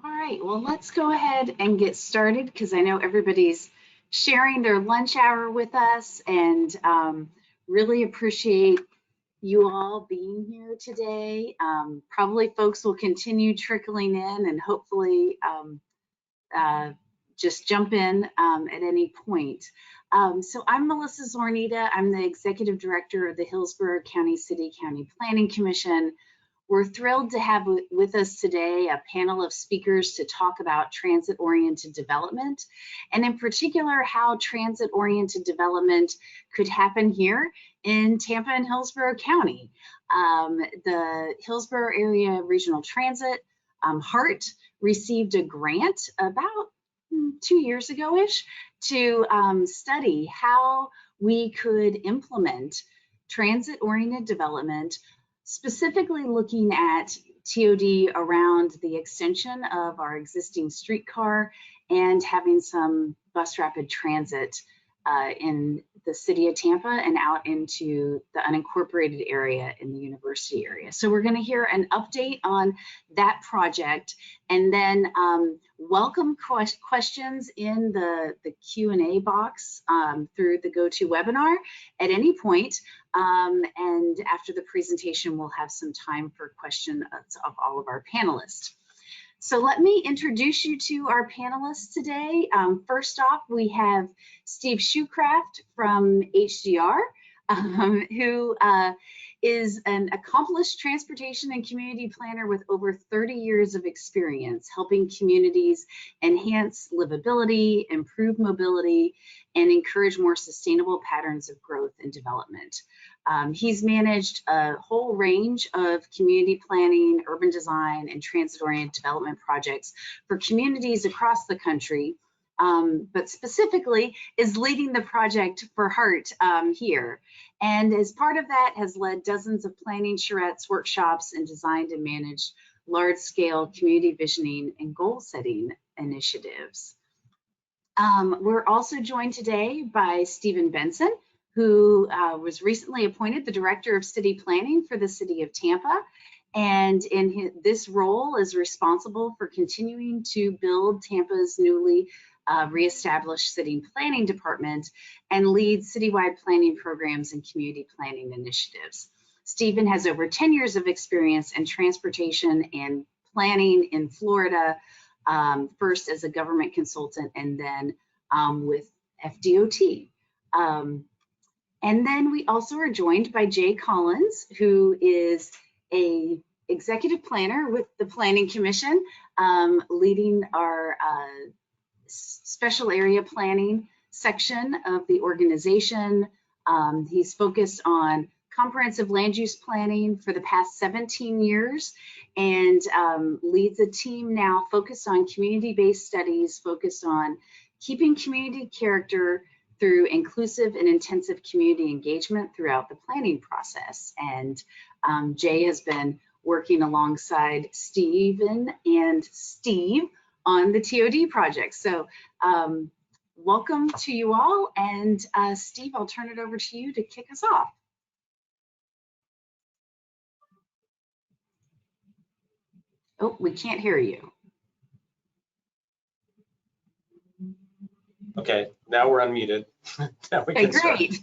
All right, well, let's go ahead and get started because I know everybody's sharing their lunch hour with us, and really appreciate you all being here today. Probably folks will continue trickling in and hopefully just jump in at any point. So I'm Melissa Zornita. I'm the Executive Director of the Hillsborough County City-County Planning Commission. We're thrilled to have with us today a panel of speakers to talk about transit-oriented development, and in particular, how transit-oriented development could happen here in Tampa and Hillsborough County. The Hillsborough Area Regional Transit, HART, received a grant about 2 years ago-ish to study how we could implement transit-oriented development, specifically looking at TOD around the extension of our existing streetcar and having some bus rapid transit in the city of Tampa and out into the unincorporated area in the university area. So we're going to hear an update on that project, and then welcome questions in the Q&A box through the GoToWebinar at any point. And after the presentation, we'll have some time for questions of all of our panelists. So let me introduce you to our panelists today. First off, we have Steve Shoecraft from HDR, who is an accomplished transportation and community planner with over 30 years of experience helping communities enhance livability, improve mobility, and encourage more sustainable patterns of growth and development. He's managed a whole range of community planning, urban design, and transit-oriented development projects for communities across the country, but specifically is leading the project for HART here. And as part of that, has led dozens of planning charrettes, workshops, and designed and managed large-scale community visioning and goal-setting initiatives. We're also joined today by Stephen Benson, who was recently appointed the Director of City Planning for the City of Tampa, and in this role is responsible for continuing to build Tampa's newly reestablished city planning department and leads citywide planning programs and community planning initiatives. Stephen has over 10 years of experience in transportation and planning in Florida, first as a government consultant and then with FDOT. And then we also are joined by Jay Collins, who is a executive planner with the Planning Commission, leading our special area planning section of the organization. He's focused on comprehensive land use planning for the past 17 years and leads a team now focused on community-based studies, focused on keeping community character through inclusive and intensive community engagement throughout the planning process. And Jay has been working alongside Stephen and Steve on the TOD project. So welcome to you all. And Steve, I'll turn it over to you to kick us off. Oh, we can't hear you. Okay, now we're unmuted. Now we can great.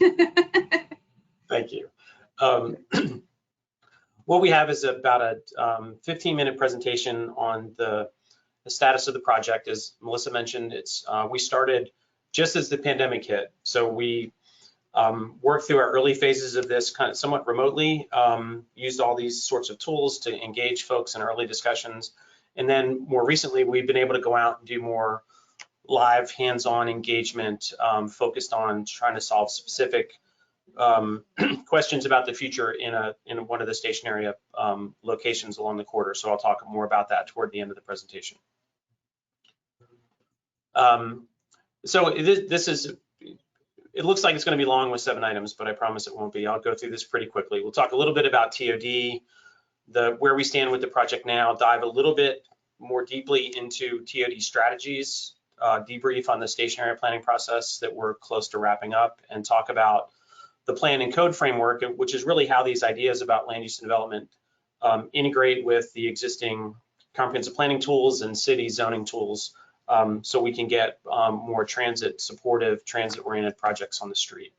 Thank you. What we have is about a 15-minute presentation on the status of the project. As Melissa mentioned, we started just as the pandemic hit. So we worked through our early phases of this kind of somewhat remotely, used all these sorts of tools to engage folks in early discussions. And then more recently, we've been able to go out and do more live hands-on engagement focused on trying to solve specific questions about the future in one of the station area locations along the corridor. So I'll talk more about that toward the end of the presentation. So it looks like it's going to be long with 7 items, but I promise it won't be. I'll go through this pretty quickly. We'll talk a little bit about TOD, where we stand with the project now, dive a little bit more deeply into TOD strategies, debrief on the station area planning process that we're close to wrapping up, and talk about the plan and code framework, which is really how these ideas about land use and development integrate with the existing comprehensive planning tools and city zoning tools, so we can get more transit supportive, transit oriented projects on the street.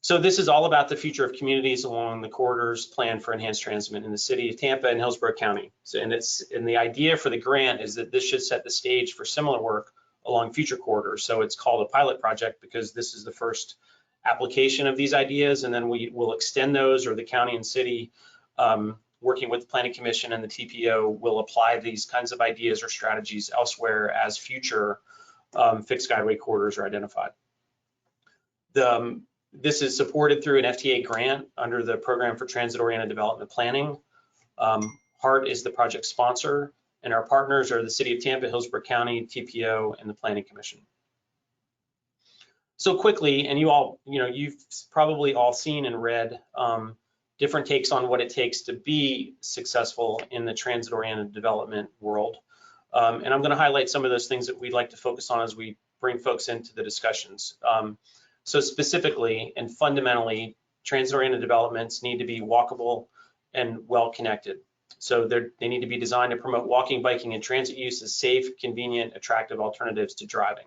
So this is all about the future of communities along the corridors planned for enhanced transit in the city of Tampa and Hillsborough County. So, and the idea for the grant is that this should set the stage for similar work along future corridors. So it's called a pilot project because this is the first application of these ideas, and then we will extend those, or the county and city working with the Planning Commission and the TPO will apply these kinds of ideas or strategies elsewhere as future fixed guideway corridors are identified. This is supported through an FTA grant under the Program for Transit-Oriented Development Planning. HART is the project sponsor, and our partners are the City of Tampa, Hillsborough County, TPO, and the Planning Commission. So quickly, and you've probably all seen and read different takes on what it takes to be successful in the transit-oriented development world. And I'm going to highlight some of those things that we'd like to focus on as we bring folks into the discussions. So specifically and fundamentally, transit-oriented developments need to be walkable and well-connected. So they need to be designed to promote walking, biking, and transit use as safe, convenient, attractive alternatives to driving.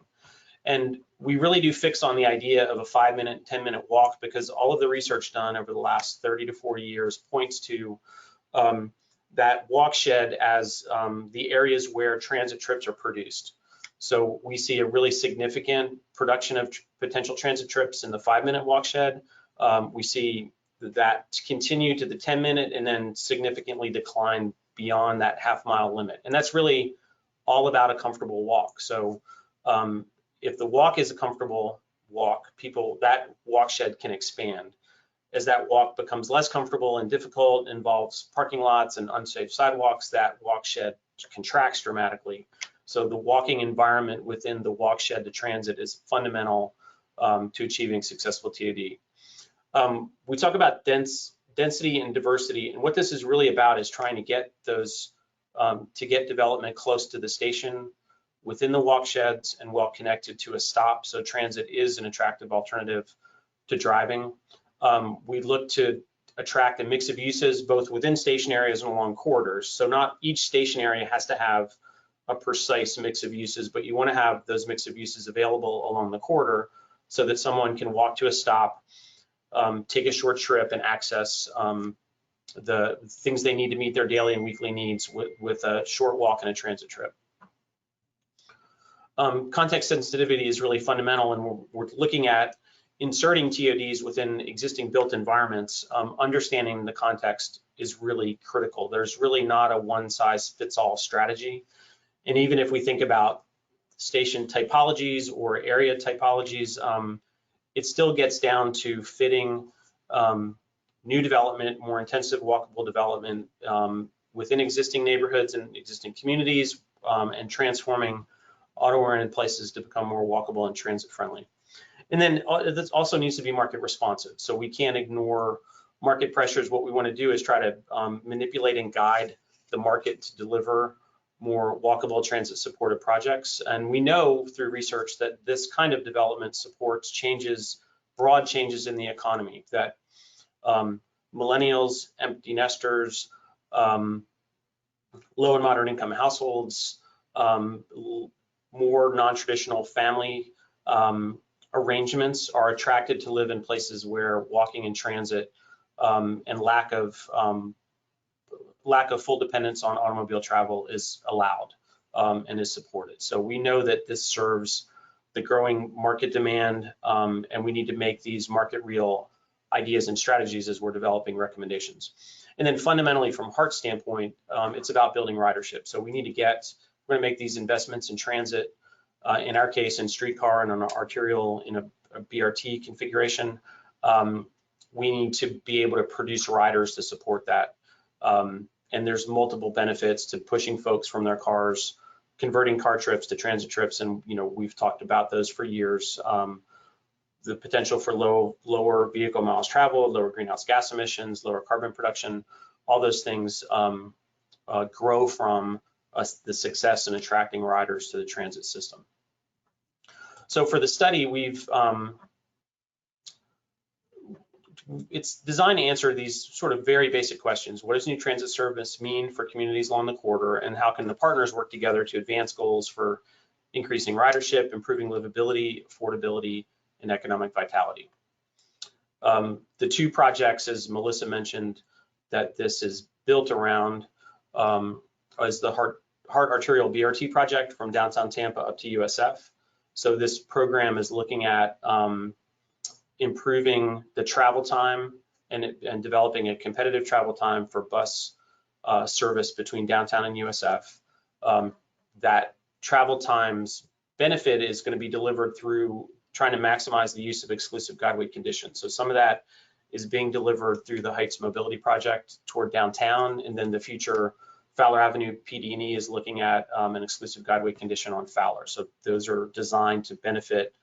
And we really do fix on the idea of a 5-minute, 10-minute walk because all of the research done over the last 30 to 40 years points to that walk shed as the areas where transit trips are produced. So we see a really significant production of potential transit trips in the 5-minute walk shed. We see that continue to the 10-minute and then significantly decline beyond that half-mile limit. And that's really all about a comfortable walk. So if the walk is a comfortable walk, that walk shed can expand. As that walk becomes less comfortable and difficult, involves parking lots and unsafe sidewalks, that walk shed contracts dramatically. So the walking environment within the walk shed to transit is fundamental to achieving successful TOD. We talk about density and diversity, and what this is really about is trying to get development close to the station, within the walk sheds, and well connected to a stop. So transit is an attractive alternative to driving. We look to attract a mix of uses both within station areas and along corridors. So not each station area has to have a precise mix of uses, but you want to have those mix of uses available along the corridor so that someone can walk to a stop, take a short trip, and access the things they need to meet their daily and weekly needs with a short walk and a transit trip. Context sensitivity is really fundamental, and we're looking at inserting TODs within existing built environments. Understanding the context is really critical. There's really not a one-size-fits-all strategy. And even if we think about station typologies or area typologies, it still gets down to fitting new development, more intensive walkable development within existing neighborhoods and existing communities, and transforming auto-oriented places to become more walkable and transit friendly. And then this also needs to be market responsive. So we can't ignore market pressures. What we want to do is try to manipulate and guide the market to deliver more walkable transit supported projects. And we know through research that this kind of development supports broad changes in the economy, that millennials, empty nesters, low and moderate income households, more non-traditional family arrangements are attracted to live in places where walking and transit and lack of full dependence on automobile travel is allowed and is supported. So we know that this serves the growing market demand, and we need to make these market real ideas and strategies as we're developing recommendations. And then fundamentally from HART's standpoint, it's about building ridership. So we're going to make these investments in transit, in our case in Streetcar and on an Arterial in a BRT configuration. We need to be able to produce riders to support that. And there's multiple benefits to pushing folks from their cars, converting car trips to transit trips, and we've talked about those for years. The potential for lower vehicle miles traveled, lower greenhouse gas emissions, lower carbon production, all those things grow from the success in attracting riders to the transit system. So for the study, we've it's designed to answer these sort of very basic questions. What does new transit service mean for communities along the corridor, and how can the partners work together to advance goals for increasing ridership, improving livability, affordability, and economic vitality? The two projects, as Melissa mentioned, that this is built around is the Hart Arterial Brt Project from downtown Tampa up to USF. So this program is looking at improving the travel time and developing a competitive travel time for bus service between downtown and USF. That travel times benefit is going to be delivered through trying to maximize the use of exclusive guideway conditions. So some of that is being delivered through the Heights Mobility Project toward downtown, and then the future Fowler Avenue PD&E is looking at an exclusive guideway condition on Fowler. So those are designed to benefit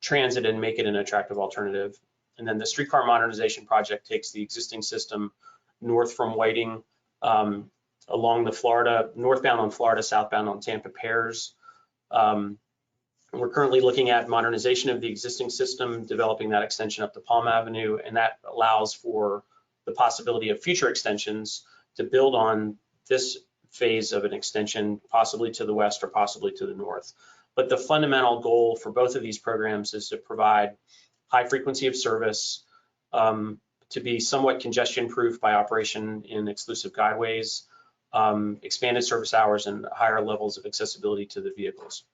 transit and make it an attractive alternative. And then the Streetcar Modernization Project takes the existing system north from Whiting along the Florida, northbound on Florida, southbound on Tampa pairs. We're currently looking at modernization of the existing system, developing that extension up to Palm Avenue, and that allows for the possibility of future extensions to build on this phase of an extension, possibly to the west or possibly to the north. But the fundamental goal for both of these programs is to provide high frequency of service, to be somewhat congestion proof by operation in exclusive guideways, expanded service hours, and higher levels of accessibility to the vehicles.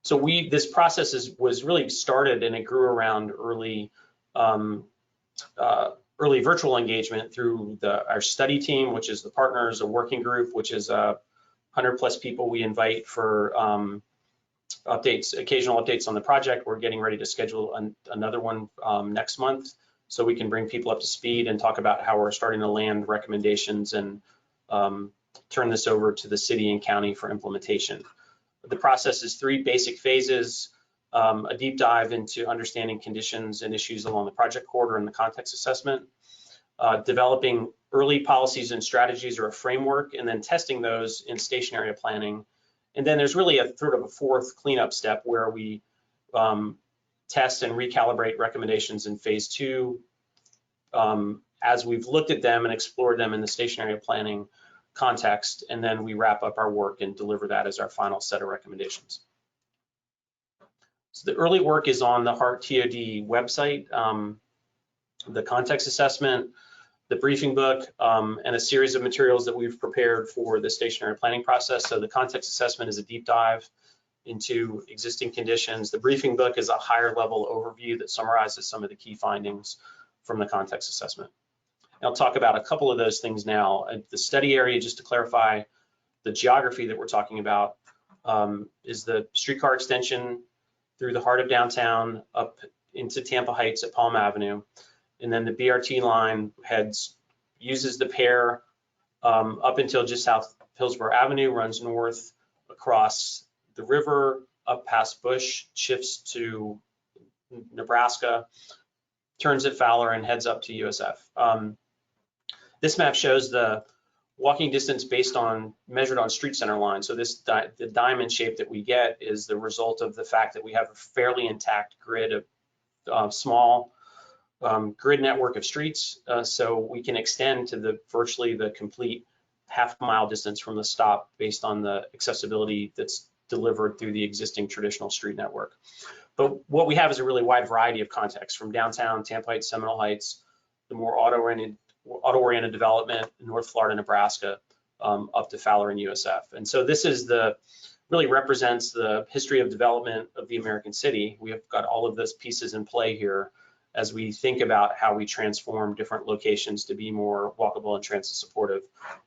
So this process was really started, and it grew around early virtual engagement through our study team, which is the partners, a working group, which is 100+ people we invite for occasional updates on the project. We're getting ready to schedule another one next month, so we can bring people up to speed and talk about how we're starting to land recommendations and turn this over to the city and county for implementation. The process is 3 basic phases: a deep dive into understanding conditions and issues along the project corridor and the context assessment, developing early policies and strategies or a framework, and then testing those in station area planning. And then there's really a sort of a 4th cleanup step where we test and recalibrate recommendations in phase 2 as we've looked at them and explored them in the station area planning context, and then we wrap up our work and deliver that as our final set of recommendations. So the early work is on the Hart TOD website, the context assessment, the briefing book, and a series of materials that we've prepared for the stationary planning process. So the context assessment is a deep dive into existing conditions. The briefing book is a higher level overview that summarizes some of the key findings from the context assessment. And I'll talk about a couple of those things now. The study area, just to clarify, the geography that we're talking about is the streetcar extension through the heart of downtown up into Tampa Heights at Palm Avenue. And then the BRT line uses the pair up until just south Hillsborough Avenue, runs north across the river, up past Bush, shifts to Nebraska, turns at Fowler, and heads up to USF. This map shows the walking distance measured on street center line. So the diamond shape that we get is the result of the fact that we have a fairly intact grid of small grid network of streets, so we can extend to virtually the complete half-mile distance from the stop based on the accessibility that's delivered through the existing traditional street network. But what we have is a really wide variety of contexts, from downtown, Tampa Heights, Seminole Heights, the more auto-oriented development, North Florida, Nebraska, up to Fowler and USF. And so this is really represents the history of development of the American city. We have got all of those pieces in play here as we think about how we transform different locations to be more walkable and transit supportive,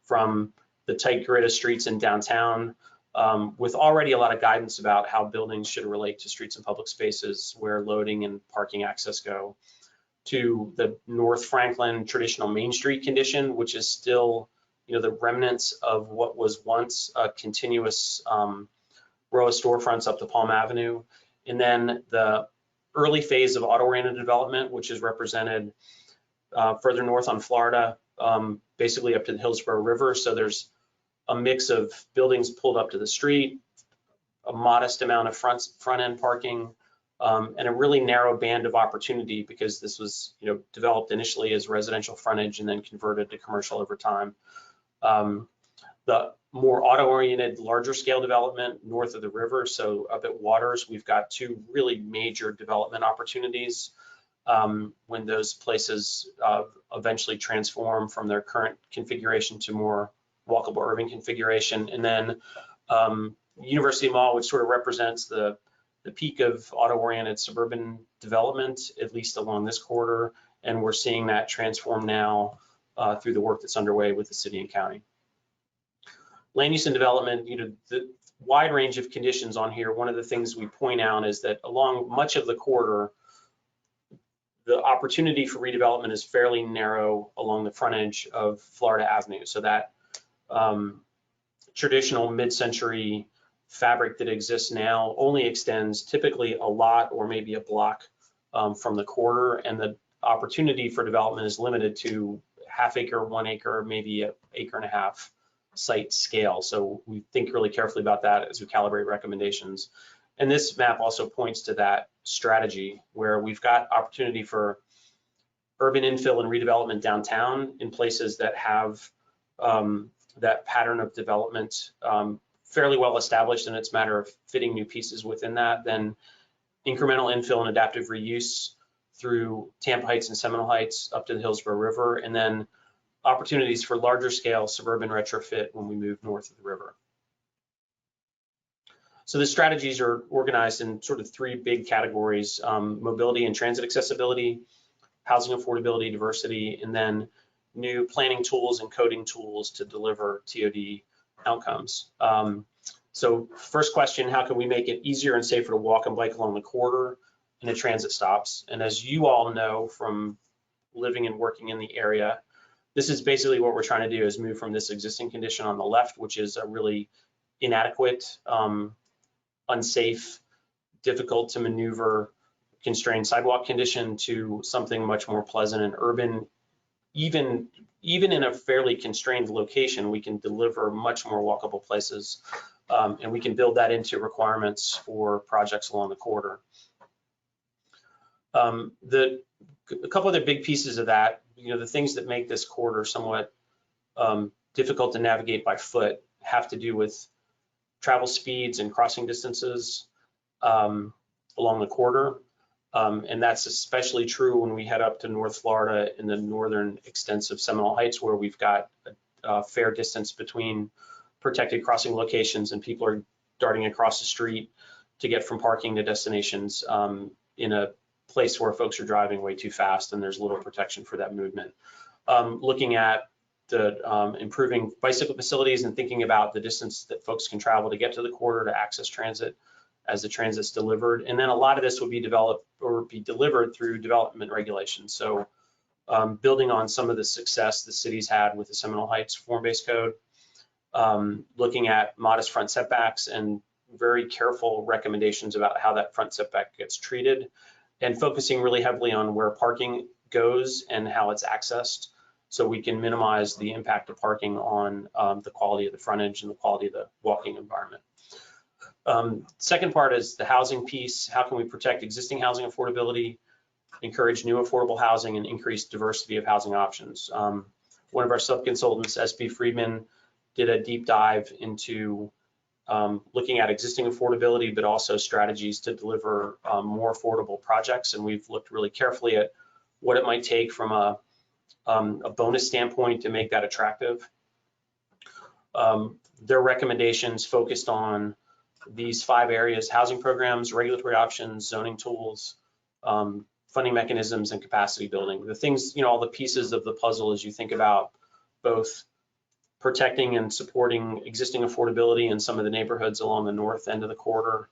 from the tight grid of streets in downtown, with already a lot of guidance about how buildings should relate to streets and public spaces where loading and parking access go, to the North Franklin traditional Main Street condition, which is still, the remnants of what was once a continuous row of storefronts up to Palm Avenue. And then the early phase of auto-oriented development, which is represented further north on Florida, basically up to the Hillsborough River. So there's a mix of buildings pulled up to the street, a modest amount of front-end parking, and a really narrow band of opportunity because this was, developed initially as residential frontage and then converted to commercial over time. The more auto-oriented, larger scale development north of the river, so up at Waters, we've got two really major development opportunities when those places eventually transform from their current configuration to more walkable urban configuration. And then University Mall, which sort of represents the peak of auto-oriented suburban development, at least along this corridor, and we're seeing that transform now through the work that's underway with the city and county. Land use and development, the wide range of conditions on here. One of the things we point out is that along much of the corridor, the opportunity for redevelopment is fairly narrow along the frontage of Florida Avenue. So that traditional mid-century fabric that exists now only extends typically a lot or maybe a block from the corridor, and the opportunity for development is limited to half acre, 1 acre, maybe an acre and a half site scale. So we think really carefully about that as we calibrate recommendations. And this map also points to that strategy where we've got opportunity for urban infill and redevelopment downtown in places that have that pattern of development fairly well established, and it's a matter of fitting new pieces within that. Then incremental infill and adaptive reuse through Tampa Heights and Seminole Heights up to the Hillsborough River, and then opportunities for larger scale suburban retrofit when we move north of the river. So the strategies are organized in sort of three big categories: mobility and transit accessibility, housing affordability, diversity, and then new planning tools and coding tools to deliver TOD outcomes. So first question, how can we make it easier and safer to walk and bike along the corridor and at transit stops? And as you all know from living and working in the area, this is basically what we're trying to do, is move from this existing condition on the left, which is a really inadequate, unsafe, difficult to maneuver, constrained sidewalk condition, to something much more pleasant and urban. Even in a fairly constrained location, we can deliver much more walkable places, and we can build that into requirements for projects along the corridor. A couple other big pieces of that, the things that make this corridor somewhat difficult to navigate by foot have to do with travel speeds and crossing distances along the corridor. And that's especially true when we head up to North Florida in the northern extensive Seminole Heights, where we've got a fair distance between protected crossing locations and people are darting across the street to get from parking to destinations in a place where folks are driving way too fast and there's little protection for that movement. Looking at the improving bicycle facilities and thinking about the distance that folks can travel to get to the corridor to access transit as the transit's delivered. And then a lot of this would be developed or be delivered through development regulations. So building on some of the success the city's had with the Seminole Heights form-based code, looking at modest front setbacks and very careful recommendations about how that front setback gets treated, and focusing really heavily on where parking goes and how it's accessed, so we can minimize the impact of parking on the quality of the frontage and the quality of the walking environment. Second part is the housing piece. How can we protect existing housing affordability, encourage new affordable housing, and increase diversity of housing options? One of our sub-consultants, SB Friedman, did a deep dive into looking at existing affordability, but also strategies to deliver more affordable projects. And we've looked really carefully at what it might take from a bonus standpoint to make that attractive. Their recommendations focused on these 5 areas: housing programs, regulatory options, zoning tools, funding mechanisms, and capacity building. The things, all the pieces of the puzzle as you think about both protecting and supporting existing affordability in some of the neighborhoods along the north end of the corridor,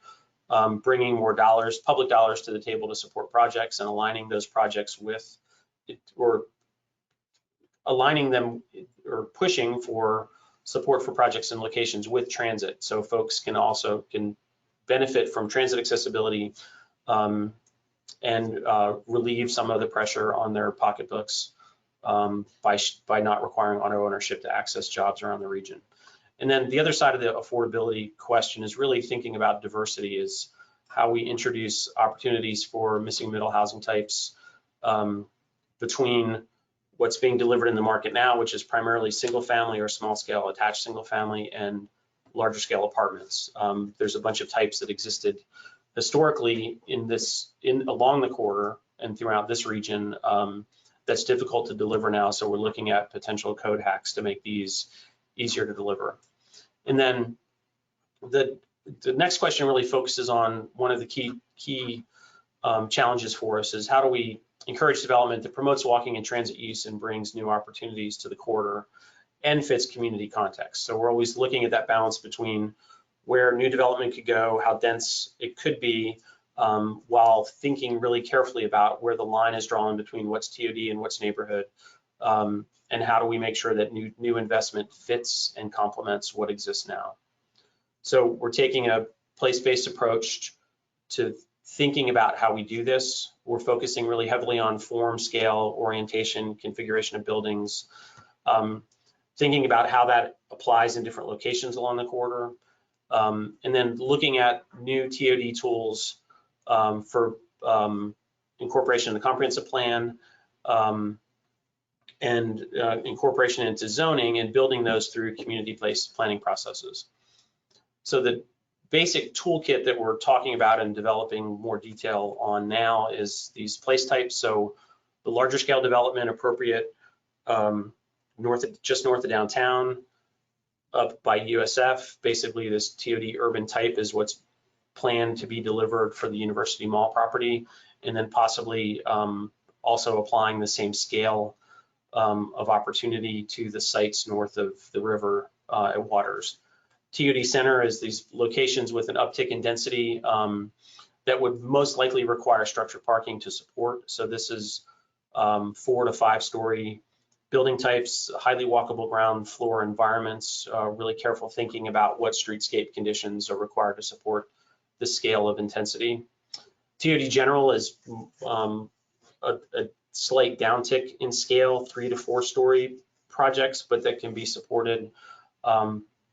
bringing more dollars, public dollars, to the table to support projects, and aligning those projects with, or aligning them or pushing for support for projects and locations with transit, so folks can benefit from transit accessibility and relieve some of the pressure on their pocketbooks by not requiring auto ownership to access jobs around the region. And then the other side of the affordability question is really thinking about diversity. Is how we introduce opportunities for missing middle housing types between what's being delivered in the market now, which is primarily single family or small scale attached single family, and larger scale apartments. There's a bunch of types that existed historically along the corridor and throughout this region that's difficult to deliver now. So we're looking at potential code hacks to make these easier to deliver. And then the next question really focuses on one of the key challenges for us is how do we encourage development that promotes walking and transit use and brings new opportunities to the corridor and fits community context. So we're always looking at that balance between where new development could go, how dense it could be, while thinking really carefully about where the line is drawn between what's TOD and what's neighborhood, and how do we make sure that new investment fits and complements what exists now. So we're taking a place-based approach to thinking about how we do this. We're focusing really heavily on form, scale, orientation, configuration of buildings, thinking about how that applies in different locations along the corridor, and then looking at new TOD tools for incorporation in the comprehensive plan, and incorporation into zoning and building those through community-based planning processes. So the basic toolkit that we're talking about and developing more detail on now is these place types. So the larger scale development appropriate just north of downtown, up by USF. Basically, this TOD urban type is what's planned to be delivered for the University Mall property, and then possibly also applying the same scale of opportunity to the sites north of the river at Waters. TOD Center is these locations with an uptick in density that would most likely require structured parking to support. So this is 4 to 5 story building types, highly walkable ground floor environments, really careful thinking about what streetscape conditions are required to support the scale of intensity. TOD General is a slight downtick in scale, 3 to 4 story projects, but that can be supported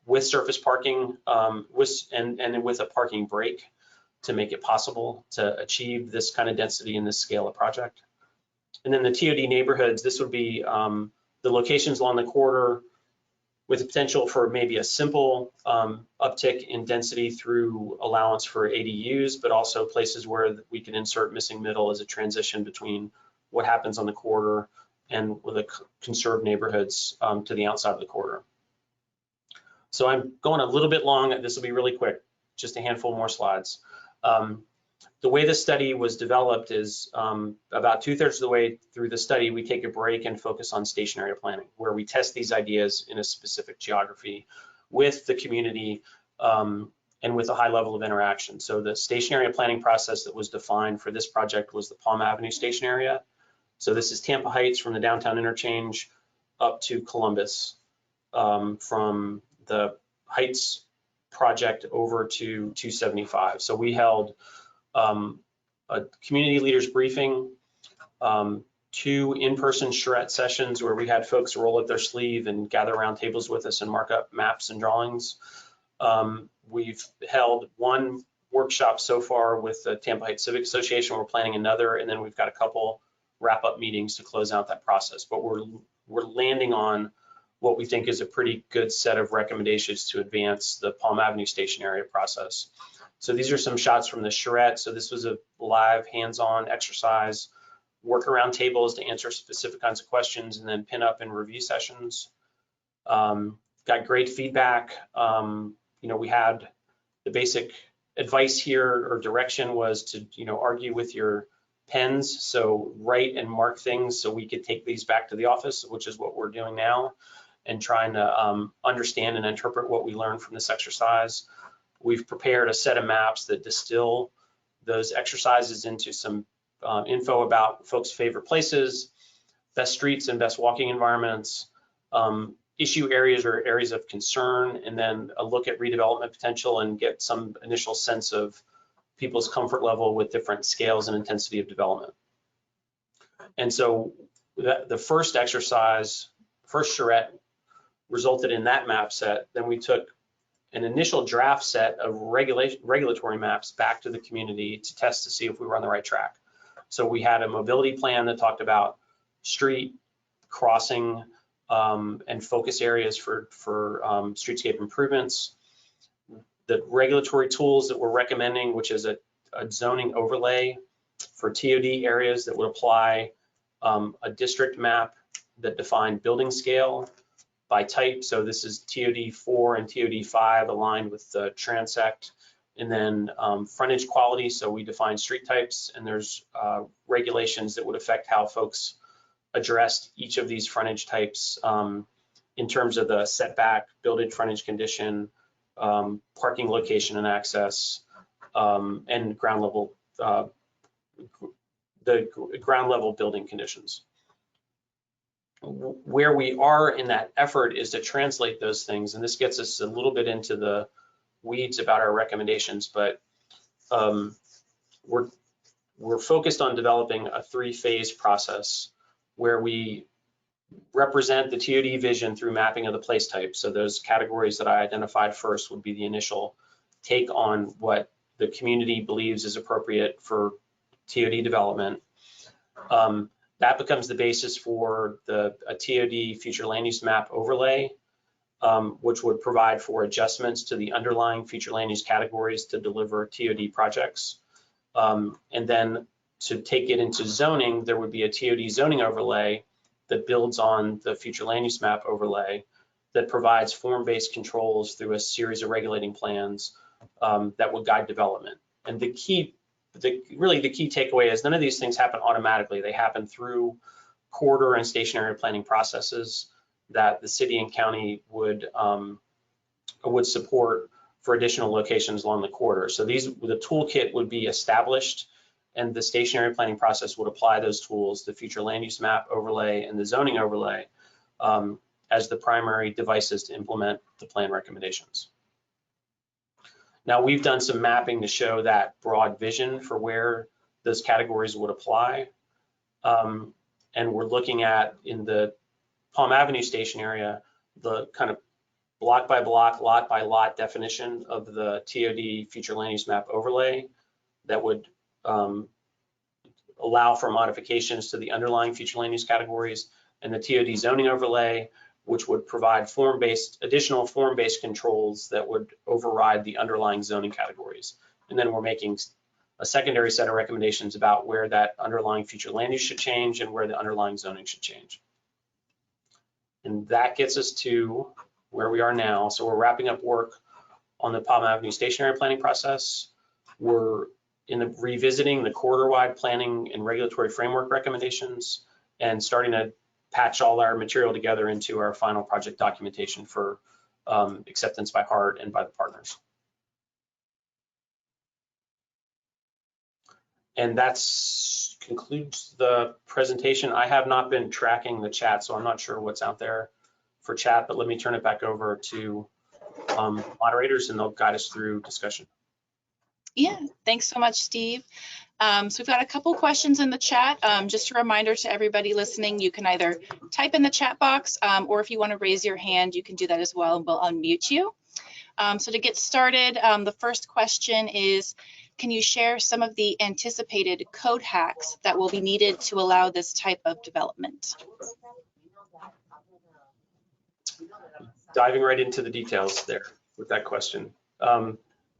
with surface parking and with a parking brake to make it possible to achieve this kind of density in this scale of project. And then the TOD neighborhoods, this would be the locations along the corridor with the potential for maybe a simple uptick in density through allowance for ADUs, but also places where we can insert missing middle as a transition between what happens on the corridor and with the conserved neighborhoods to the outside of the corridor. So I'm going a little bit long. This will be really quick, just a handful more slides. The way the study was developed is about 2/3 of the way through the study, we take a break and focus on stationary planning, where we test these ideas in a specific geography with the community and with a high level of interaction. So the stationary planning process that was defined for this project was the Palm Avenue station area. So this is Tampa Heights from the downtown interchange up to Columbus, from the Heights project over to 275. So we held a community leaders briefing, 2 in-person charrette sessions where we had folks roll up their sleeve and gather around tables with us and mark up maps and drawings. We've held 1 workshop so far with the Tampa Heights Civic Association. We're planning another, and then we've got a couple wrap-up meetings to close out that process. But we're landing on what we think is a pretty good set of recommendations to advance the Palm Avenue station area process. So these are some shots from the charrette. So this was a live hands-on exercise, work around tables to answer specific kinds of questions, and then pin up and review sessions. Got great feedback. We had the basic advice here or direction was to, argue with your pens. So write and mark things so we could take these back to the office, which is what we're doing now, and trying to understand and interpret what we learned from this exercise. We've prepared a set of maps that distill those exercises into some info about folks' favorite places, best streets and best walking environments, issue areas or areas of concern, and then a look at redevelopment potential and get some initial sense of people's comfort level with different scales and intensity of development. And so the first exercise, first charrette, resulted in that map set. Then we took an initial draft set of regulatory maps back to the community to test to see if we were on the right track. So we had a mobility plan that talked about street crossing and focus areas for streetscape improvements. The regulatory tools that we're recommending, which is a zoning overlay for TOD areas that would apply a district map that defined building scale by type. So this is TOD 4 and TOD 5 aligned with the transect. And then frontage quality, so we define street types, and there's regulations that would affect how folks addressed each of these frontage types in terms of the setback, building frontage condition, parking location and access, and ground level, the ground level building conditions. Where we are in that effort is to translate those things, and this gets us a little bit into the weeds about our recommendations, but we're focused on developing a 3-phase process where we represent the TOD vision through mapping of the place type. So those categories that I identified first would be the initial take on what the community believes is appropriate for TOD development. That becomes the basis for a TOD future land use map overlay, which would provide for adjustments to the underlying future land use categories to deliver TOD projects. And then to take it into zoning, there would be a TOD zoning overlay that builds on the future land use map overlay that provides form-based controls through a series of regulating plans that will guide development. And really the key takeaway is none of these things happen automatically. They happen through corridor and stationary planning processes that the city and county would support for additional locations along the corridor. So the toolkit would be established, and the stationary planning process would apply those tools, the future land use map overlay and the zoning overlay, as the primary devices to implement the plan recommendations. Now, we've done some mapping to show that broad vision for where those categories would apply. And we're looking at, in the Palm Avenue station area, the kind of block by block, lot by lot definition of the TOD future land use map overlay that would allow for modifications to the underlying future land use categories, and the TOD zoning overlay, which would provide additional form-based controls that would override the underlying zoning categories. And then we're making a secondary set of recommendations about where that underlying future land use should change and where the underlying zoning should change. And that gets us to where we are now. So we're wrapping up work on the Palm Avenue stationary planning process. We're revisiting the corridor-wide planning and regulatory framework recommendations and starting to patch all our material together into our final project documentation for acceptance by heart and by the partners. And that concludes the presentation. I have not been tracking the chat, so I'm not sure what's out there for chat, but let me turn it back over to moderators and they'll guide us through discussion. Yeah, thanks so much, Steve. So we've got a couple questions in the chat. Just a reminder to everybody listening, you can either type in the chat box or if you want to raise your hand, you can do that as well and we'll unmute you. So to get started, the first question is, can you share some of the anticipated code hacks that will be needed to allow this type of development? Diving right into the details there with that question.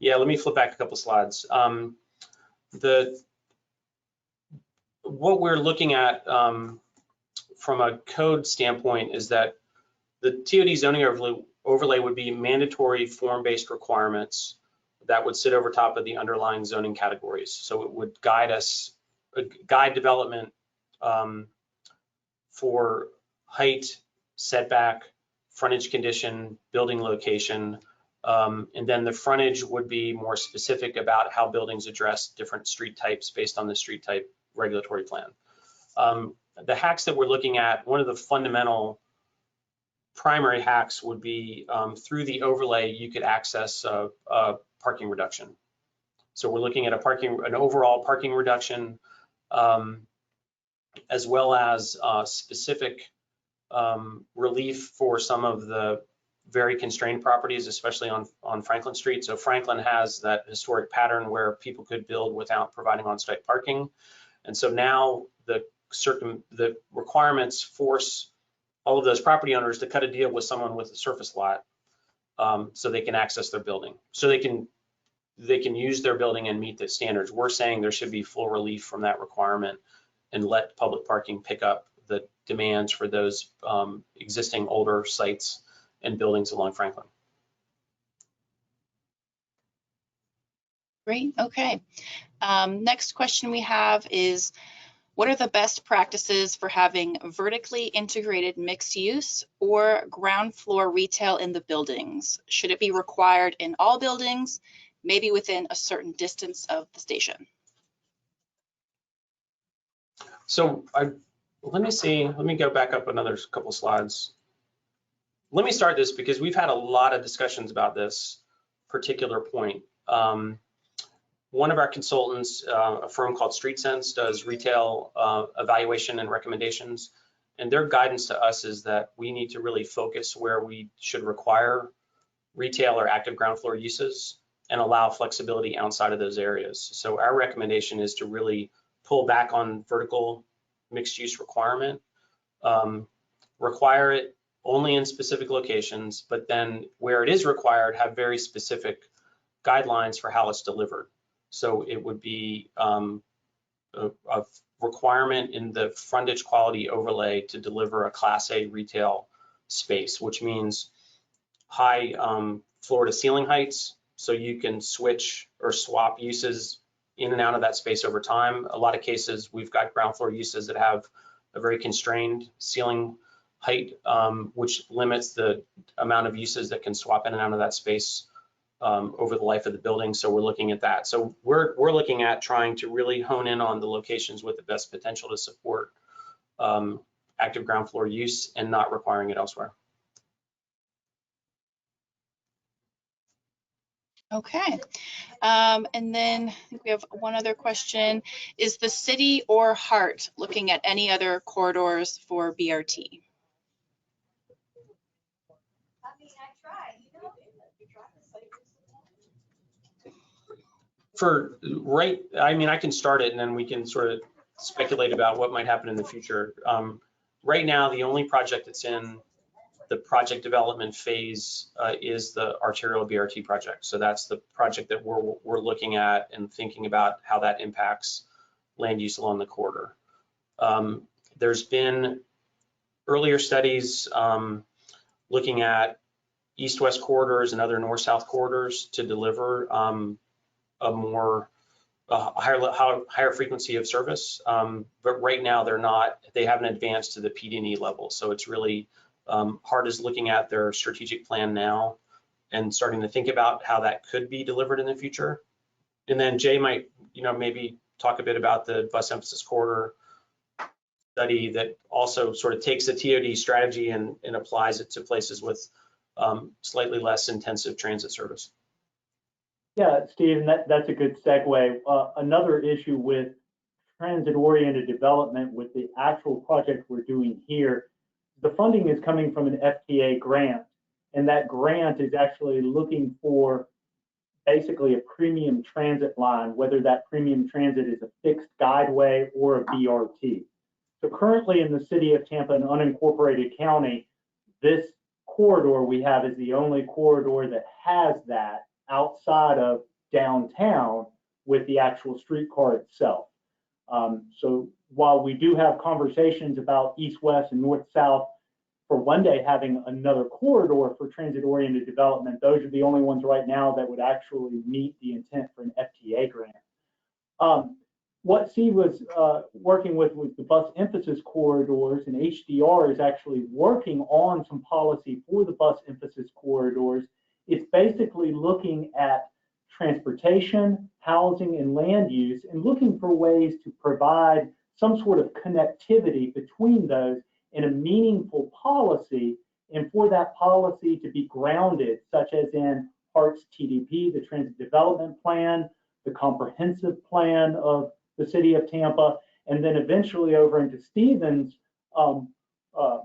Yeah, let me flip back a couple slides. What we're looking at from a code standpoint is that the TOD zoning overlay would be mandatory form-based requirements that would sit over top of the underlying zoning categories. So it would guide development for height, setback, frontage condition, building location, and then the frontage would be more specific about how buildings address different street types based on the street type regulatory plan. The hacks that we're looking at, one of the fundamental primary hacks would be through the overlay, you could access a parking reduction. So we're looking at an overall parking reduction, as well as specific relief for some of the very constrained properties, especially on Franklin Street. So Franklin has that historic pattern where people could build without providing on-site parking. And so now the requirements force all of those property owners to cut a deal with someone with a surface lot, so they can access their building. So they can use their building and meet the standards. We're saying there should be full relief from that requirement and let public parking pick up the demands for those existing older sites and buildings along Franklin. Great, okay. Next question we have is, what are the best practices for having vertically integrated mixed use or ground floor retail in the buildings? Should it be required in all buildings, maybe within a certain distance of the station? So let me go back up another couple slides. Let me start this because we've had a lot of discussions about this particular point. One of our consultants, a firm called StreetSense, does retail evaluation and recommendations. And their guidance to us is that we need to really focus where we should require retail or active ground floor uses and allow flexibility outside of those areas. So our recommendation is to really pull back on vertical mixed use requirement, require it only in specific locations, but then where it is required, have very specific guidelines for how it's delivered. So it would be a requirement in the frontage quality overlay to deliver a Class A retail space, which means high floor to ceiling heights, so you can switch or swap uses in and out of that space over time. A lot of cases, we've got ground floor uses that have a very constrained ceiling height, which limits the amount of uses that can swap in and out of that space over the life of the building. So we're looking at that. So we're looking at trying to really hone in on the locations with the best potential to support active ground floor use and not requiring it elsewhere. Okay, and then I think we have one other question. Is the city or Hart looking at any other corridors for BRT? I can start it and then we can sort of speculate about what might happen in the future. Right now, the only project that's in the project development phase is the Arterial Brt Project. So that's the project that we're looking at and thinking about how that impacts land use along the corridor. There's been earlier studies looking at east-west corridors and other north-south corridors to deliver a higher frequency of service, but right now they haven't advanced to the PD&E level. So it's really, Hart is looking at their strategic plan now and starting to think about how that could be delivered in the future. And then Jay might, maybe talk a bit about the bus emphasis corridor study that also sort of takes the TOD strategy and applies it to places with slightly less intensive transit service. Yeah, Steve, that's a good segue. Another issue with transit-oriented development with the actual project we're doing here, the funding is coming from an FTA grant, and that grant is actually looking for basically a premium transit line, whether that premium transit is a fixed guideway or a BRT. So currently in the city of Tampa, an unincorporated county, this corridor we have is the only corridor that has that outside of downtown with the actual streetcar itself. So while we do have conversations about east-west and north-south for one day having another corridor for transit-oriented development, those are the only ones right now that would actually meet the intent for an FTA grant. What Steve was working with the bus emphasis corridors, and HDR is actually working on some policy for the bus emphasis corridors. It's basically looking at transportation, housing, and land use, and looking for ways to provide some sort of connectivity between those in a meaningful policy, and for that policy to be grounded, such as in Hart's TDP, the Transit Development Plan, the comprehensive plan of the city of Tampa, and then eventually over into Stevens'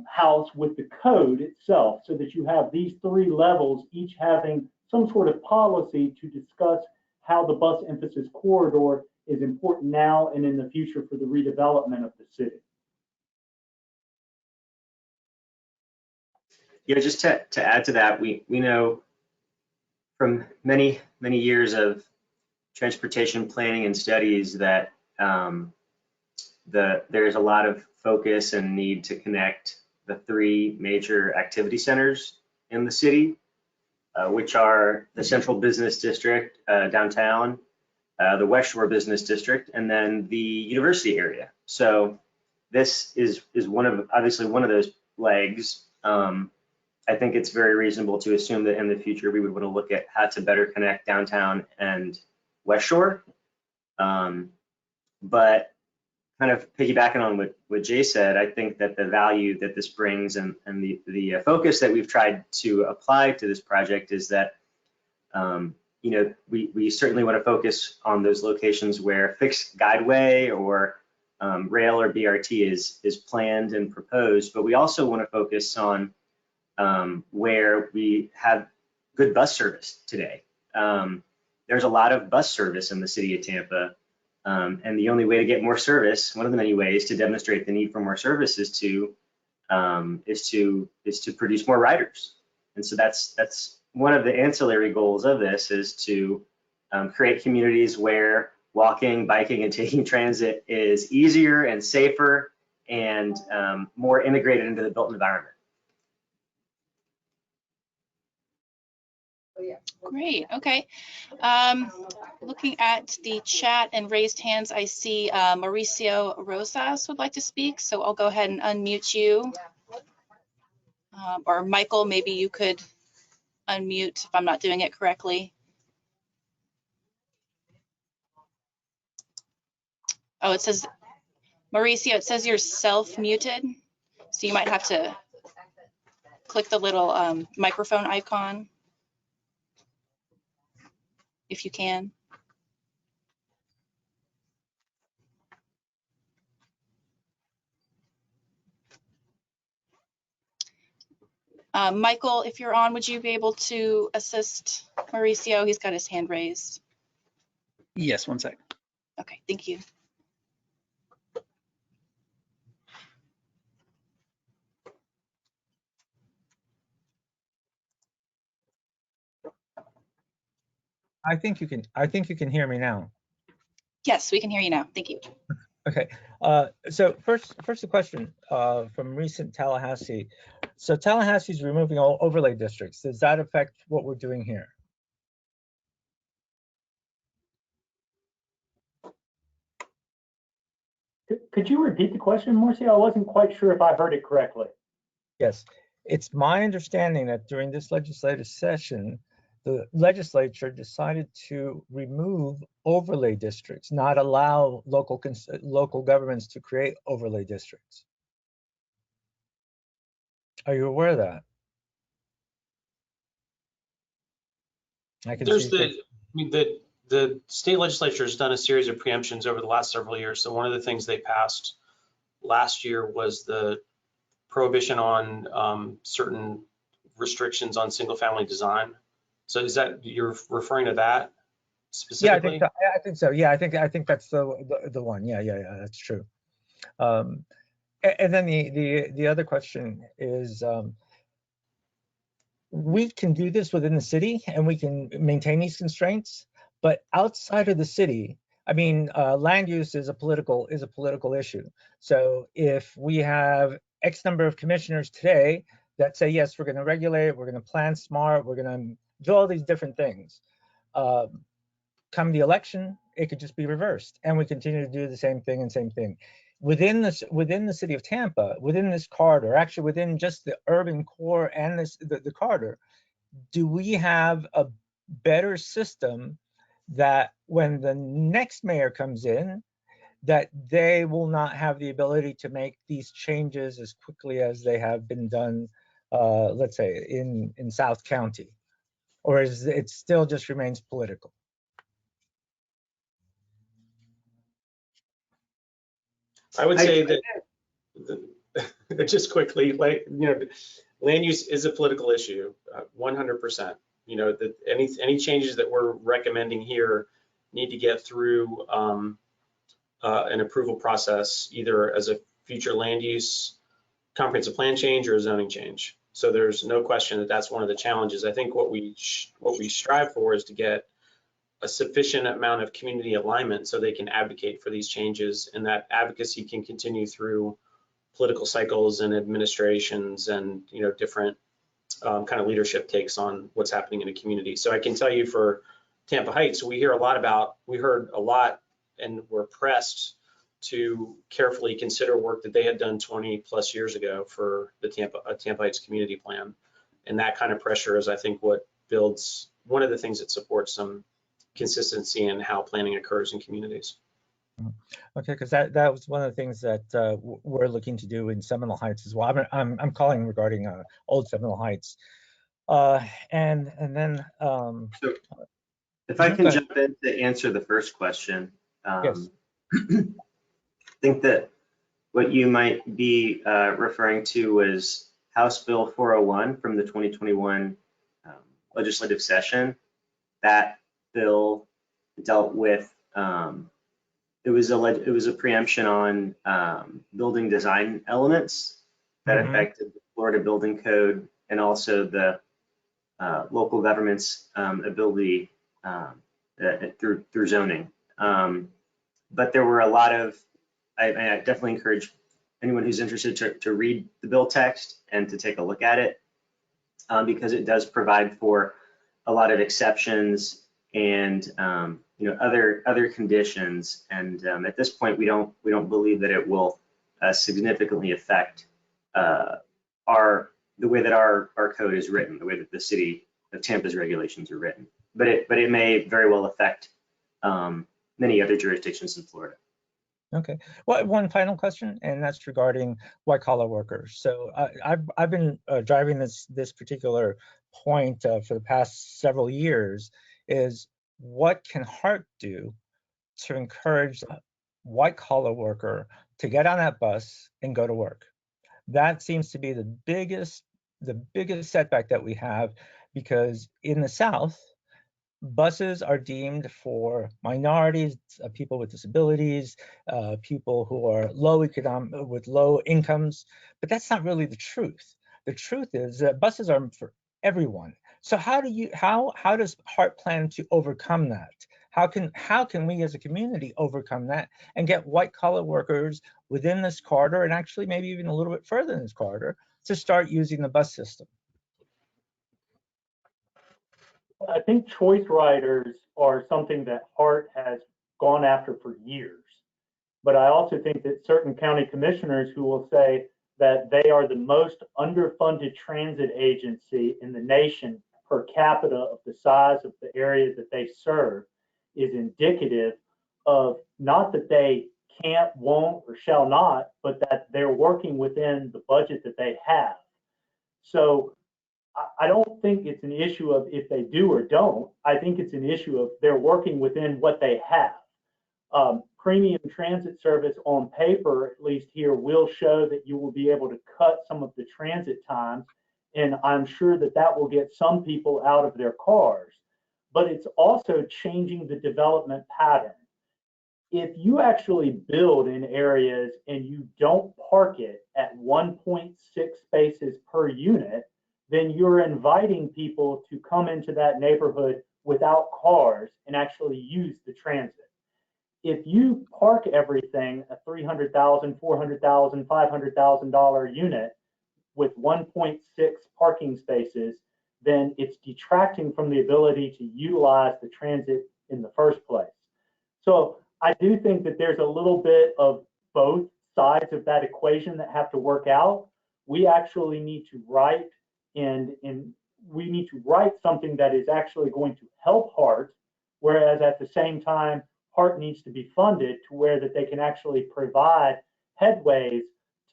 house with the code itself, so that you have these three levels, each having some sort of policy to discuss how the bus emphasis corridor is important now and in the future for the redevelopment of the city. Yeah, just to add to that, we know from many years of transportation planning and studies that there's a lot of focus and need to connect the three major activity centers in the city, which are the Central Business District downtown, the West Shore Business District, and then the university area. So this is obviously one of those legs. I think it's very reasonable to assume that in the future we would want to look at how to better connect downtown and West Shore. But kind of piggybacking on what Jay said, I think that the value that this brings and the focus that we've tried to apply to this project is that we certainly want to focus on those locations where fixed guideway or rail or BRT is planned and proposed, but we also want to focus on where we have good bus service today. There's a lot of bus service in the city of Tampa, and the only way to get more service, one of the many ways to demonstrate the need for more service, is to produce more riders. And so that's one of the ancillary goals of this, is to create communities where walking, biking, and taking transit is easier and safer and more integrated into the built environment. Great, okay. Looking at the chat and raised hands, I see Mauricio Rosas would like to speak, so I'll go ahead and unmute you. Or Michael, maybe you could unmute if I'm not doing it correctly. Oh, it says, Mauricio, it says you're self-muted, so you might have to click the little microphone icon, if you can. Michael, if you're on, would you be able to assist Mauricio? He's got his hand raised. Yes, one sec. Okay, thank you. I think you can hear me now. Yes, we can hear you now. Thank you. Okay. So first a question from recent Tallahassee. So Tallahassee's removing all overlay districts. Does that affect what we're doing here? Could you repeat the question, Marcia? I wasn't quite sure if I heard it correctly. Yes. It's my understanding that during this legislative session, the legislature decided to remove overlay districts, not allow local governments to create overlay districts. Are you aware of that? I can There's see the state legislature has done a series of preemptions over the last several years. So one of the things they passed last year was the prohibition on certain restrictions on single family design. So is that, you're referring to that specifically? Yeah, I think so. Yeah, I think that's the one. Yeah, that's true. And then the other question is, we can do this within the city and we can maintain these constraints, but outside of the city, I mean, land use is a political issue. So if we have X number of commissioners today that say, yes, we're going to regulate, we're going to plan smart, we're going to do all these different things, come the election, it could just be reversed, and we continue to do the same thing. Within the city of Tampa, within this corridor, actually within just the urban core and the corridor, do we have a better system that when the next mayor comes in, that they will not have the ability to make these changes as quickly as they have been done, let's say in South County, or is it still just remains political? I would say that just quickly, like, land use is a political issue, 100%. That any changes that we're recommending here need to get through an approval process, either as a future land use comprehensive plan change or a zoning change. So there's no question that that's one of the challenges. I think what we strive for is to get a sufficient amount of community alignment so they can advocate for these changes, and that advocacy can continue through political cycles and administrations and different kind of leadership takes on what's happening in a community. So I can tell you for Tampa Heights, we heard a lot and were pressed to carefully consider work that they had done 20 plus years ago for the Tampa Heights community plan. And that kind of pressure is, I think, what builds one of the things that supports some consistency in how planning occurs in communities. Okay, because that was one of the things that we're looking to do in Seminole Heights as well. I'm calling regarding Old Seminole Heights, and then. So if I can jump in to answer the first question, yes. I think that what you might be referring to was House Bill 401 from the 2021 legislative session. That bill dealt with it was a preemption on building design elements that affected the Florida Building Code and also the local government's ability through zoning. But there were a lot of, I definitely encourage anyone who's interested to read the bill text and to take a look at it, because it does provide for a lot of exceptions and other conditions. And at this point, we don't believe that it will significantly affect the way that our code is written, the way that the city of Tampa's regulations are written. But it may very well affect many other jurisdictions in Florida. Okay. Well, one final question, and that's regarding white collar workers. So I've been driving this particular point for the past several years. Is what can HART do to encourage a white collar worker to get on that bus and go to work? That seems to be the biggest setback that we have, because in the South, buses are deemed for minorities, people with disabilities, people who are with low incomes, but that's not really the truth. The truth is that buses are for everyone. So how does HART plan to overcome that? How can we as a community overcome that and get white collar workers within this corridor, and actually maybe even a little bit further in this corridor, to start using the bus system? I think choice riders are something that HART has gone after for years. But I also think that certain county commissioners who will say that they are the most underfunded transit agency in the nation per capita of the size of the area that they serve is indicative of not that they can't, won't, or shall not, but that they're working within the budget that they have. So I don't think it's an issue of if they do or don't. I think it's an issue of they're working within what they have. Premium transit service on paper, at least here, will show that you will be able to cut some of the transit times. And I'm sure that that will get some people out of their cars. But it's also changing the development pattern. If you actually build in areas and you don't park it at 1.6 spaces per unit, then you're inviting people to come into that neighborhood without cars and actually use the transit. If you park everything a $300,000, $400,000, $500,000 unit with 1.6 parking spaces, then it's detracting from the ability to utilize the transit in the first place. So I do think that there's a little bit of both sides of that equation that have to work out. We actually need to write we need to write something that is actually going to help HART, whereas at the same time, HART needs to be funded to where that they can actually provide headways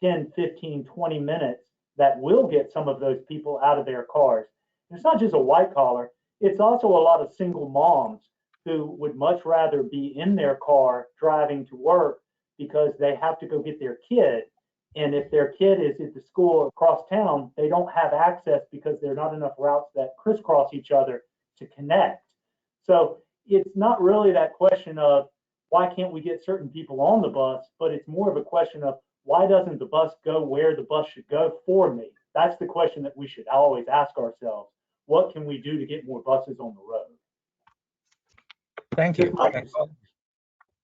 10, 15, 20 minutes that will get some of those people out of their cars. And it's not just a white collar, it's also a lot of single moms who would much rather be in their car driving to work because they have to go get their kid. And if their kid is at the school across town, they don't have access because there are not enough routes that crisscross each other to connect. So it's not really that question of why can't we get certain people on the bus, but it's more of a question of why doesn't the bus go where the bus should go for me? That's the question that we should always ask ourselves. What can we do to get more buses on the road? Thank you.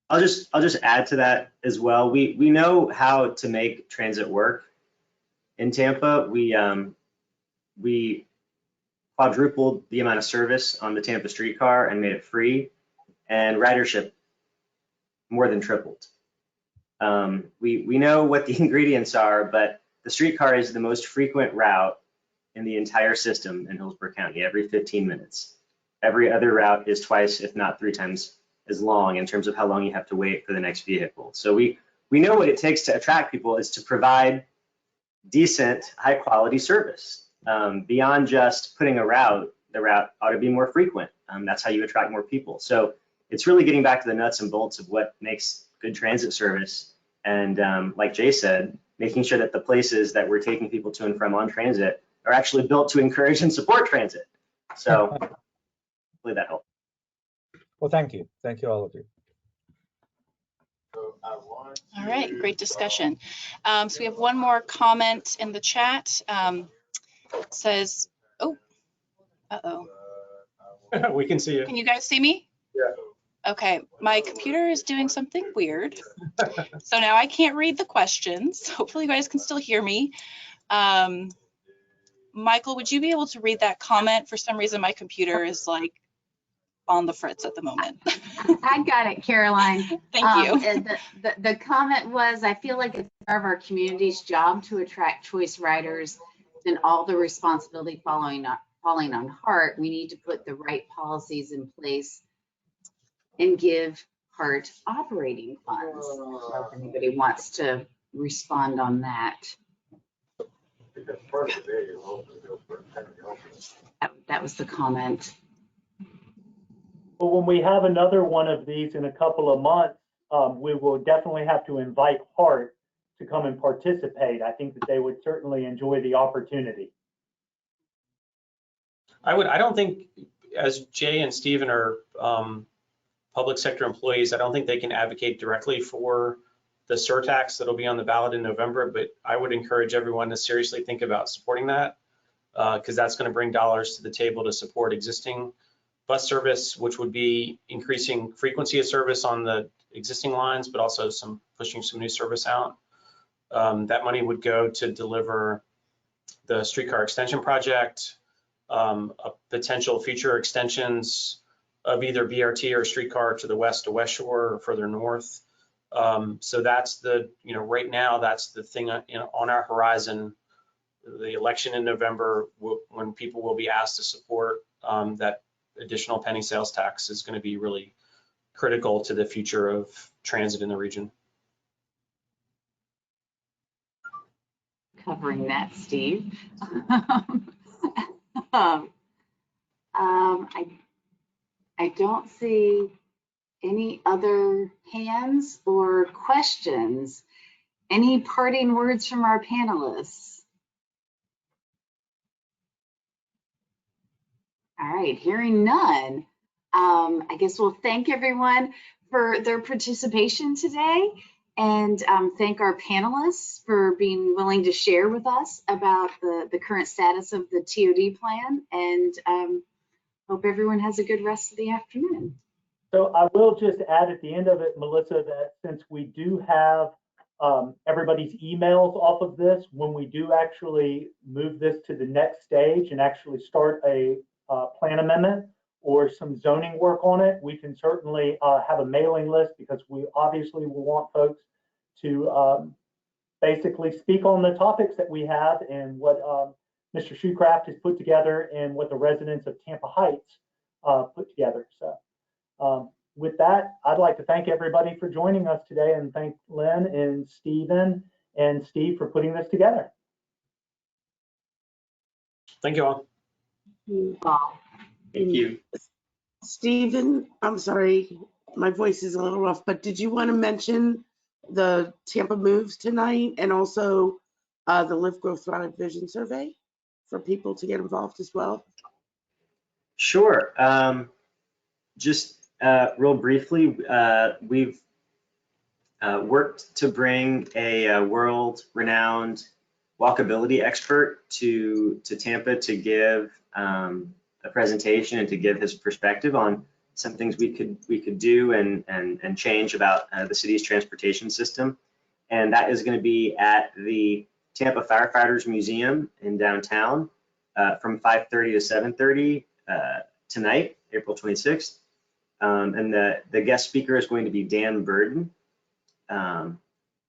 I'll just add to that as well. We know how to make transit work in Tampa. We quadrupled the amount of service on the Tampa Streetcar and made it free, and ridership more than tripled. We know what the ingredients are, but the Streetcar is the most frequent route in the entire system in Hillsborough County, every 15 minutes. Every other route is twice, if not 3 times as long in terms of how long you have to wait for the next vehicle. So we know what it takes to attract people is to provide decent, high quality service. Beyond just putting a route, the route ought to be more frequent. That's how you attract more people. So it's really getting back to the nuts and bolts of what makes good transit service. And like Jay said, making sure that the places that we're taking people to and from on transit are actually built to encourage and support transit. So hopefully that helps. Well, thank you. Thank you, all of you. All right, great discussion. So we have one more comment in the chat. It says, oh, uh-oh. We can see you. Can you guys see me? Yeah. Okay, my computer is doing something weird. So now I can't read the questions. Hopefully you guys can still hear me. Michael, would you be able to read that comment? For some reason, my computer is like on the fritz at the moment. I got it, Caroline. Thank you. And the comment was, I feel like it's part of our community's job to attract choice riders, then all the responsibility falling on Hart. We need to put the right policies in place and give Hart operating funds. So if anybody wants to respond on that. That was the comment. Well, when we have another one of these in a couple of months, we will definitely have to invite Hart to come and participate. I think that they would certainly enjoy the opportunity. I don't think, as Jay and Stephen are public sector employees, I don't think they can advocate directly for the surtax that'll be on the ballot in November, but I would encourage everyone to seriously think about supporting that because that's going to bring dollars to the table to support existing bus service, which would be increasing frequency of service on the existing lines, but also pushing some new service out. That money would go to deliver the streetcar extension project, potential future extensions of either BRT or streetcar to the west to West Shore or further north. So that's right now, that's the thing on our horizon. The election in November, when people will be asked to support that additional penny sales tax, is going to be really critical to the future of transit in the region. Covering that, Steve. I don't see any other hands or questions. Any parting words from our panelists? All right, hearing none, I guess we'll thank everyone for their participation today and thank our panelists for being willing to share with us about the current status of the TOD plan, and hope everyone has a good rest of the afternoon. So I will just add at the end of it, Melissa, that since we do have everybody's emails off of this, when we do actually move this to the next stage and actually start a plan amendment or some zoning work on it, we can certainly have a mailing list, because we obviously will want folks to basically speak on the topics that we have and what Mr. Shoecraft has put together and what the residents of Tampa Heights put together. So with that, I'd like to thank everybody for joining us today, and thank Lynn and Stephen and Steve for putting this together. Thank you all. Thank you. Stephen, I'm sorry, my voice is a little rough, but did you want to mention the Tampa Moves tonight, and also the Live, Grow, Thrive Vision Survey for people to get involved as well? Sure. Just real briefly, we've worked to bring a world-renowned walkability expert to Tampa to give a presentation and to give his perspective on some things we could do and change about the city's transportation system. And that is going to be at the Tampa Firefighters Museum in downtown from 5:30 to 7:30 tonight, April 26th. And the guest speaker is going to be Dan Burden. And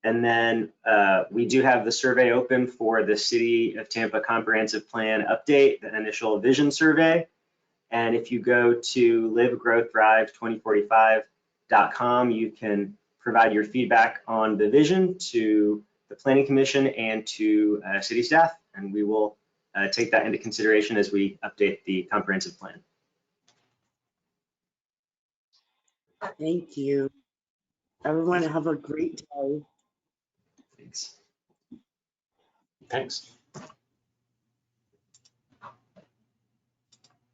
then we do have the survey open for the City of Tampa Comprehensive Plan Update, the initial vision survey. And if you go to livegrowthrive2045.com, you can provide your feedback on the vision to the Planning Commission and to city staff, and we will take that into consideration as we update the comprehensive plan. Thank you. Everyone have a great day. Thanks. Thanks.